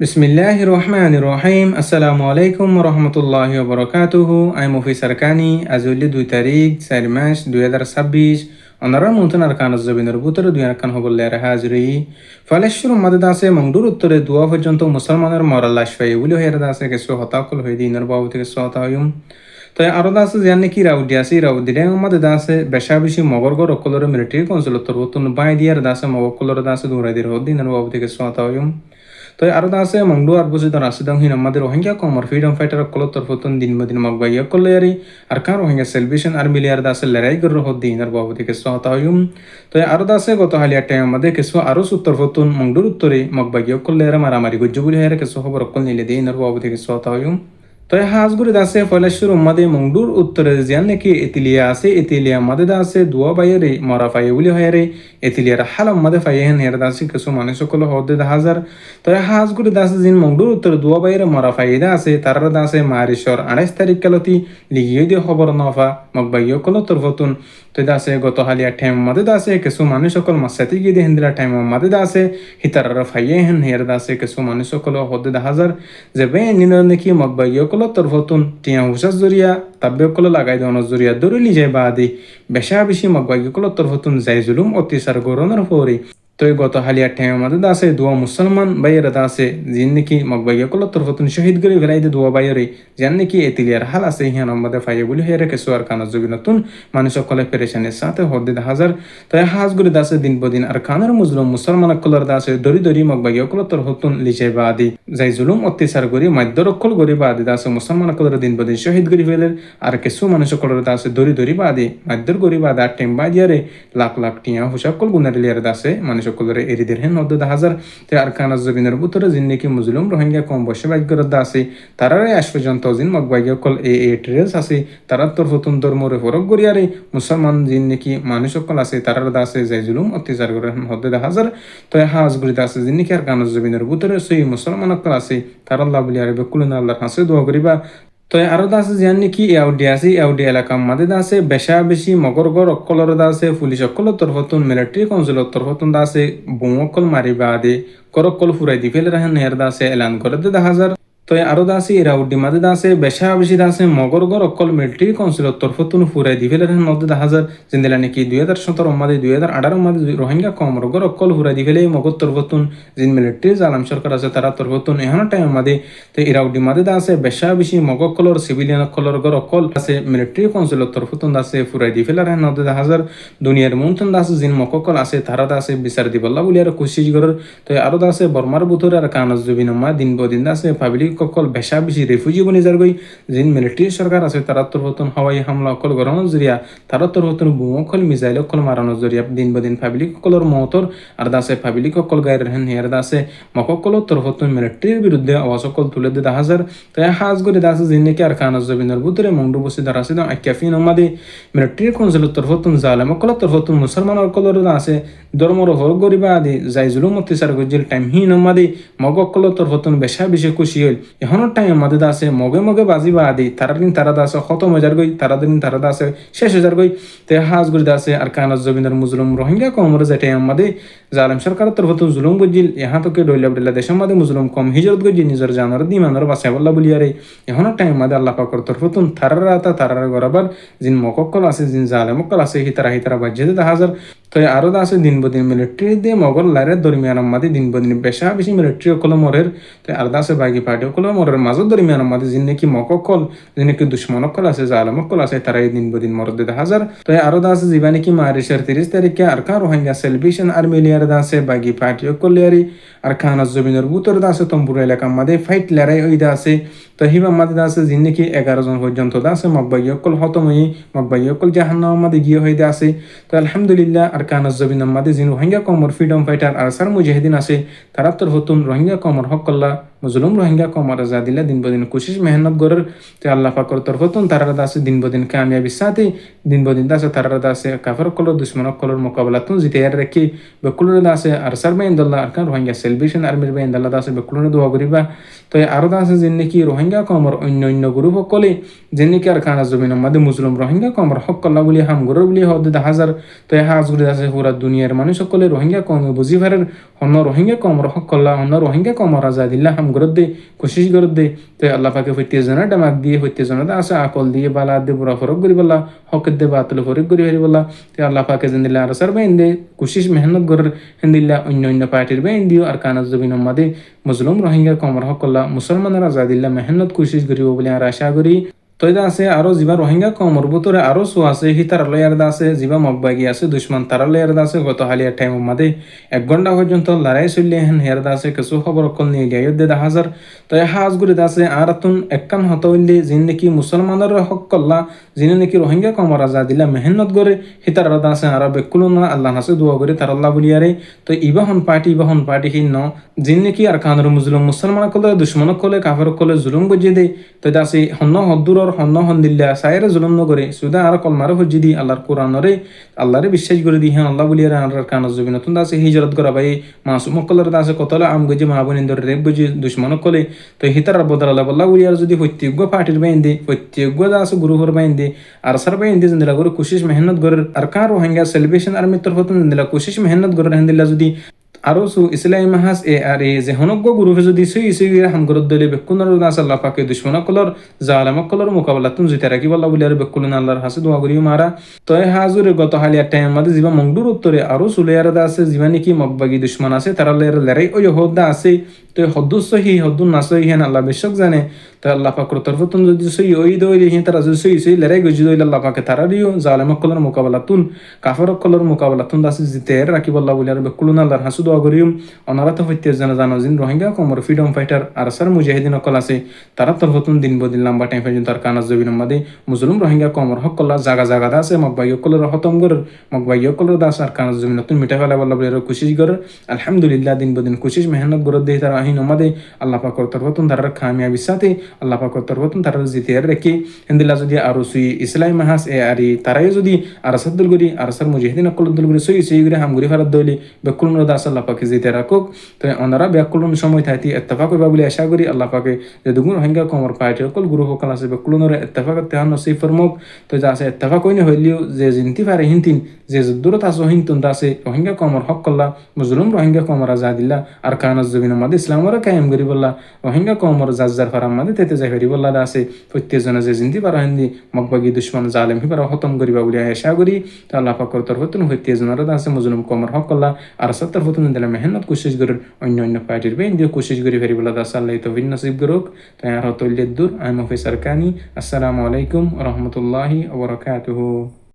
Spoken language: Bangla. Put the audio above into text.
বিসমিল্লাহির রহমানির রহিম। আসসালামু আলাইকুম রহমতুল্লাহি ওবরাকাতুহু। আই মুফি সারকানি আজুলি 2 তারিখ 4 মাস 2026 অনারার মন্তন আর কানজ জবিনের বুতরে দুই আরকান হবল্লে হাজরি ফলেশ্বর উম্মাদে দাসে মংডুর উত্তরে দুয়া পর্যন্ত মুসলমানের মরাল্লাশ ফাই বলি হয়ে দাসে কিছু হতাকল হয়ে দিনের বাবু থেকে হতায়ুম তো আরো দাসে জানি কি রাউডি আছে রাউডি রে উম্মাদে দাসে বেশা বেশি মগরগর অকলরে মিলিটারি কনসুলেটর হতুন বাই দিয়ার দাসে মগকলরে দাসে দৌড়াই দিয়ে দিনের বাবু থেকে হতায়ুম তো আরো আছে মংডু আর বুঝি তো রাসিদং হিন আমাদের রোহিঙ্গা কমর ফ্রিডম ফাইটার কলত তরফতন দিন মদিন মগবাইয়া কল্যারি আর কার রোহিঙ্গা সেলিব্রেশন আর মিলিয়ার দাসে লড়াই গর হদ দিনের বাবদি কে সহতায়ুম তো আরো আছে গত হালিয়া টাইম আমাদের কিছু আরো উত্তরফতন মংডুর উত্তরে মগবাইয়া কল্যারি মারামারি গজ্জু বলি হেরে কিছু খবর কল নিলে দিনের বাবদি কে সহতায়ুম তো হাজগুড়ি দাসে ফলেশ্বর উম্মাদে মংডুর উত্তরে জিয়ান নাকি এতিলিয়া আছে এতিলিয়া মাদে দাসে দুয়া বাইরে মরা ফাইয়ে বলি হয়ে এতিলিয়ার হাল উম্মাদে ফাইয়ে হেন হের দাসে কিছু মানুষ সকল হদে হাজার তো হাজগুড়ি দাসে জিন মংডুর উত্তরে দুয়া বাইরে মরা ফাইয়ে আছে তার দাসে মারিশর 28 তারিখ কালতি লিগিয়ে দিয়ে খবর নফা মগবাইয় কল তরফতুন তো দাসে গত হালিয়া ঠেম মাদে দাসে কিছু মানুষ সকল মাসাতি গিয়ে দিয়ে হেন্দিলা ঠেম মাদে দাসে হিতার ফাইয়ে হেন হের দাসে কিছু মানুষ সকল হদে হাজার যে বে নিন নাকি মগবাইয় কল তরফতুন টিয়া হুসাস জরিয়া তাব্বে কল লাগাই দেওয়ানোর জরিয়া দরিলি যায় বাদি বেশা বেশি মগবাইয় কল তরফতুন যাই জুলুম অত্যাচার গরনের পরে তো গত হালিয়া ঠেম মাদে দাসে দুয়া মুসলমান বাইরে দাসে জিন নাকি মগবাইয় কল তরফতুন শহীদ করে ফেলাই দে দুয়া বাইরে যেন নাকি এতিলিয়ার হাল আছে হিয়ান আমাদের ফাইয়ে বলি হেরে কেসু আর কানা জবি নতুন মানুষ সকলে পেরেশানের সাথে হদে হাজার তো হাজগুলি দাসে দিন বদিন আর কানের মুজলুম মুসলমান কলর দাসে দরি দরি মগবাইয় কল তরফতুন লিচে বাদি যাই জুলুম অত্যাচার করি মাধ্য রক্ষল করি বাদি দাসে মুসলমান কলর দিন বদিন শহীদ করি ফেলের আর কেসু মানুষ কলর দাসে দরি দরি বাদি মাধ্যর করি বাদ আর টেম বাদিয়ারে লাখ লাখ টিয়া হুসাকল গুনারিলিয়ার দাসে মানুষ সকলরে এরিদের হেন হদে হাজার তো আর কানা জবিনের বুতরে জিন নাকি মুজলুম রোহিঙ্গা কম বসে বাইকর দাসে তারারে আশ পর্যন্ত জিন মগবাইয় কল এ ট্রেস আছে তারার তরফতুন ধর্মরে ফরক গরিয়ারে মুসলমান জিন নাকি মানুষ সকল আছে তারার দাসে যাই জুলুম অত্যাচার করে হদে হাজার তো হাজগুড়ি দাসে জিন নাকি আর কানা জবিনের বুতরে সেই মুসলমান সকল আছে তারার লাভলিয়ারে বেকুলিন আল্লাহর হাসে দোয়া করিবা তো আরো দাসে জিয়ান নাকি ইয়াউডি আছে ইয়াউডি এলাকা মাদে দাসে বেশা বেশি মগরগর অকলর দাসে পুলিশ অকল তরফতুন মিলিটারি কনসুলের তরফতুন দাসে বোমকল মারিবা আদে করকল ফুরাই দি ফেলে রাহেন হের দাসে এলান করে দে হাজার তো আরো দাসে ইরাউডি মাদে দাসে বেশা বেশি দাসে মগরগর অকল মিলিটারি কনসুলের তরফতুন ফুরাই দি ফেলে রাহেন মধ্যে হাজার জিন্দিলা নাকি 2017 মাদে 2018 মাদে রোহিঙ্গা কমরগর অকল ফুরাই দি ফেলে মগর তরফতুন জিন মিলিটারি জালাম সরকার আছে তারা তরফতুন এখন টাইম মাদে তো ইরাউডি মাদে দাসে বেশা বেশি মগকলর সিভিলিয়ান কলর গর অকল আছে মিলিটারি কনসুলের তরফতুন দাসে ফুরাই দি ফেলে রাহেন মধ্যে হাজার দুনিয়ার মন্তন দাসে জিন মগকল আছে তারা দাসে বিচার দিবল্লা বলি আর কোশিশ গরর তো আরো দাসে বর্মার বুথরে আর কানজ জবিনমা দিন বদিন দাসে পাবলিক কল বেশা বেশি রেফিউজি বনি যার গই জিন মিলিটারি সরকার আছে তারা তরফতুন হাওয়াই হামলা অকল গরানোর জরিয়া তারা তরফতুন বোমকল মিসাইল অকল মারানোর জরিয়া দিন বদিন পাবলিক কলর মতর আর দাসে পাবলিক অকল গায়ের হেন হের দাসে মককল তরফতুন মিলিটারির বিরুদ্ধে আওয়াজ অকল তুলে দে হাজার তো হাজ করে দাসে জিন নাকি আর কানজ জবিনের বুতরে মংডু বসে দাঁড়াছে আক্যাফিন আমাদের মিলিটারি কনসুলের তরফতুন জালেম অকল তরফতুন মুসলমান অকলর দাসে ধর্মর হর গরিবা আদি যাই জুলুম অত্যাচার গজিল টাইম হিন আমাদের মগকল তরফতুন বেশা বেশি খুশি হইল এখন টাইম আমাদের দাসে মগে মগে বাজিবা আদি তারা দিন তারা দাসে খতম হাজার গই তারা দিন তারা দাসে শেষ হাজার গই তে হাজ গুড়ি দাসে আর কানজ জবিনের মুজলুম রোহিঙ্গা কমর যেটা আমাদের জালেম সরকার তরফতুন জুলুম গজিল এখন তোকে ডইলা বডিলা দেশের মাঝে মুজলুম কম হিজরত গজি নিজের জানার দিমানোর বাসায় বল্লা বলিয়ারে এখন টাইম আমাদের আল্লাহ পাকর তরফতুন তারার গরাবার জিন মককল আছে জিন জালেমকল আছে হিতারা বাজ্যে দে হাজার তো আরো দাসে দিন বদিন মিলিটারি দিয়ে মগল লাইরের দরমিয়ান আমাদের দিন বদিন বেশা বেশি মিলিটারি অকল মরের তো আর দাসে বাগি পার্টি অকল মরের মাজত দরমিয়ান আমাদের যিনি নাকি মককল যিনি নাকি দুশ্মনকল আছে জালেমকল আছে তারা এই দিন বদিন মরদ দে হাজার তো আরো দাসে জীবা নাকি মারিশের 30 তারিখে আর কার রোহিঙ্গা সেলিব্রেশন আর মিলিয়ার দাসে বাগি পার্টি অকল লিয়ারি আর খানা জমিনের বুতর দাসে তম্বুর এলাকা আমাদের ফাইট লড়াই হই দাসে তো হিবা আমাদের দাসে যিনি নাকি 11 জন পর্যন্ত দাসে মগবাই অকল হতমই মগবাই অকল জাহান্নাম আমাদের গিয়ে হই দাসে তো আলহামদুলিল্লাহ আর কানা জবিন আমাদের যিনি রোহিঙ্গা কমর ফ্রিডম ফাইটার আর সার মুজাহিদিন আছে তারা তোর হতুন রোহিঙ্গা কমর হকল্লা মুজলুম রোহিঙ্গা কমর আজাদিল্লা দিন বদিন কোশিশ মেহনত গরের তো আল্লাহ পাকর তোর হতুন তারা দাসে দিন বদিন কামিয়াবি সাথে দিন বদিন দাসে তারা দাসে কাফর কলর দুশ্মন কলর মোকাবেলা তুন জিতে আর রেখে বেকুলর দাসে আর সার বাইন্দুল্লাহ আর কান রোহিঙ্গা সেলিব্রেশন আর্মির বাইন্দুল্লাহ দাসে বেকুলর দোয়া করিবা তো আরো দাসে যিনি নাকি রোহিঙ্গা কমর অন্য গ্রুপ সকলে যিনি নাকি আর খানা জমিন আমাদের মুসলিম রোহিঙ্গা কমর হকল্লা বলি হাম গরর বলি হদ হাজার তো হাজ গুলি আছে পুরা দুনিয়ার মানুষ সকলে রোহিঙ্গা কমে বুঝি পারেন অন্য রোহিঙ্গা কমর হকল্লা অন্য রোহিঙ্গা কমর আজাদিল্লাহ হাম করত দে কোশিশ করত দে তো আল্লাহ পাকে হইতে জনা ডামাক দিয়ে হইতে জনা আছে আকল দিয়ে বালা দে বুড়া ফরক করি বলা হকের দে বাতল ফরক করি হারি বলা তো আল্লাহ পাকে জিন্দিল্লা আর সার বাইন দে কোশিশ মেহনত করার হিন্দিল্লা অন্য অন্য পার্টির বাইন দিও আর কানাজ জবিন মাদে মুসলিম রোহিঙ্গা কমর হকল্লা মুসলমানের আজাদিল্লা মেহনত কোশিশ করিব বলে আর আশা করি তৈদা আছে আরো যিবা রোহিঙ্গা কমর ভিতরে আরো শো আছে হি তারা লয়ারদা আছে যিবা মগবাগি আছে দুশ্মন তারা লয়ারদা আছে গত হালিয়া টাইম মাদে 1 ঘন্টা পর্যন্ত লড়াই চললে হেন হেরদা আছে কিছু খবর অকল নিয়ে গিয়ে দে হাজার তো হাজ গুলি আছে আর তুন একখান হত হইলে যিন নাকি মুসলমানের হক কল্লা যিনি নাকি রোহিঙ্গা কমর আজাদিল্লা মেহনত করে হি তারা আছে আর বেকুলো না আল্লাহ হাসে দোয়া করে তার আল্লাহ বলিয়ারে তো ইবাহন পার্টি হি ন যিন নাকি আর খানের মুসলিম মুসলমান কলে দুশ্মন কলে কাফের কলে জুলুম গজিয়ে দে তো আছে হন্ন হদ্দুর হন্ন হন্দিল্লা সাইরে জুলুম নগরে সুদা আর কলমারে হজ্জি দি আল্লাহর কোরআনরে আল্লাহরে বিশ্বাস করে দি হ্যাঁ আল্লাহ বলিয়ারে আর কানজ জবি নতুন আছে হিজরত করা ভাই মাসুম কলের দাসে কতলা আম গজি মাহবুনিন্দর রেপ গজি দুশ্মন কলে তো হিতার বদল আল্লাহ বল্লাহ বলিয়ার যদি প্রত্যেক পার্টির বাইন দে প্রত্যেক আছে গুরুহর বাইন দে আর সার বাইন দে জিন্দিলা করে কোশিশ মেহনত করে আর কার রোহিঙ্গা সেলিব্রেশন আর্মির তরফ জিন্দিলা কোশিশ মেহনত করে হিন্দিল্লা যদি আরো ইসলামী মাহাজ আর যে হনজ্ঞ গুরুহে যদি হামগরত দলে বেকুনার আল্লাহ পাকে দুশ্মন কলর জালাম কলর মোকাবেলা তুন জিতে রাখি বল্লা বলি আর বেকুলন আল্লাহর হাসে দোয়া করিও মারা তয় হাজুরে গত হালিয়া টাইম মাঝে যিবা মংডুর উত্তরে আরো সুলেয়ারদা আছে যিবা নাকি মগবাগি দুশ্মন আছে তারা লেরাই ওই হদ্দা আছে তো হদ্দু সহি হদ্দু না সহি হেন আল্লাহ বেশক জানে তো আল্লাহ পাকর তরফতুন যদি সহি ওই দইলে হি তারা যদি সহি লেরাই গজি দইলে আল্লাহ পাকে তারা দিও জালাম কলর মোকাবেলা তুন কাফর কলর মোকাবেলা তুন দাসে জিতে রাখি বল্লা বলি আর বেকুলন আল্লাহর হাসু দোয়া করিও অনারত হইতে জানো জিন রোহিঙ্গা কমর ফ্রিডম ফাইটার আর সার মুজাহিদিন অকল আছে তারা তরফতুন দিন বদিন লম্বা টাইম পর্যন্ত আর কানাজ জবিন মাদে মুসলিম রোহিঙ্গা কমর হক কল্লা জাগা দা আছে মগবাই কলর হতম গর মগবাই কলর দাস আর কানাজ জবিন নতুন মিঠা ফেলা বল্লা বলি কোশিশ কর আলহামদুলিল্লাহ দিন বদিন কোশিশ মেহনত গর দে তারা আহিন মাদে আল্লাহ পাকর তরফতুন তার কামিয়াবি সাথে আল্লাহ পাকর তরফতুন তার জিতে রেখে হিন্দিল্লা যদি আরো সুই ইসলামী মাহাস আরি তারাই যদি আর সাদ্দুল গরি আর সার মুজাহিদিন অকল দুল গরি সই গরি হামগুরি ফারাদ দইলে বেকুলন দাস আল্লাহ পাকে জিতে রাখুক তো ওনারা ব্যাকুলন সময় থাকি এত্তেফাক হইবা বলে আশা করি আল্লাহ পাকে যে দুগুণ রোহিঙ্গা কমর পাইটি সকল গুরু সকল আছে বেকুলনের এত্তেফাক তেহান নসিব ফরমুক তো যা আছে এত্তেফাক হইনি হইলেও যে জিনতি পারে হিনতিন যে দূরত আছে হিনতুন আছে রোহিঙ্গা কমর হক কল্লা মুজলুম রোহিঙ্গা কমর আজাদিল্লা আর কানাজ জবিন মাদে ইসলামরা কায়েম করি বললা রোহিঙ্গা কমর জাজ্জার ফারাম মাদে তেতে যাই হরি বললা আছে প্রত্যেকজনে যে জিনতি পারা হিন্দি মগবাগি দুশ্মন জালেম হি পারা খতম করিবা বলে আশা করি তো আল্লাহ পাকর তরফতুন প্রত্যেকজনের আছে মুজলুম কমর হক কল্লা আর সব তরফতুন দিলে মেহনত কোশিশ করেন অন্য পার্টির বাইন দিয়ে কোশিশ করি ফেরিবুল্লাহ দাস আল্লাহ তৌফিক নসিব করুক তাই আর হতল্লিদ দূর আই মুফিসার কানি আসসালামু আলাইকুম রহমতুল্লাহি ওয়া বারাকাতুহু।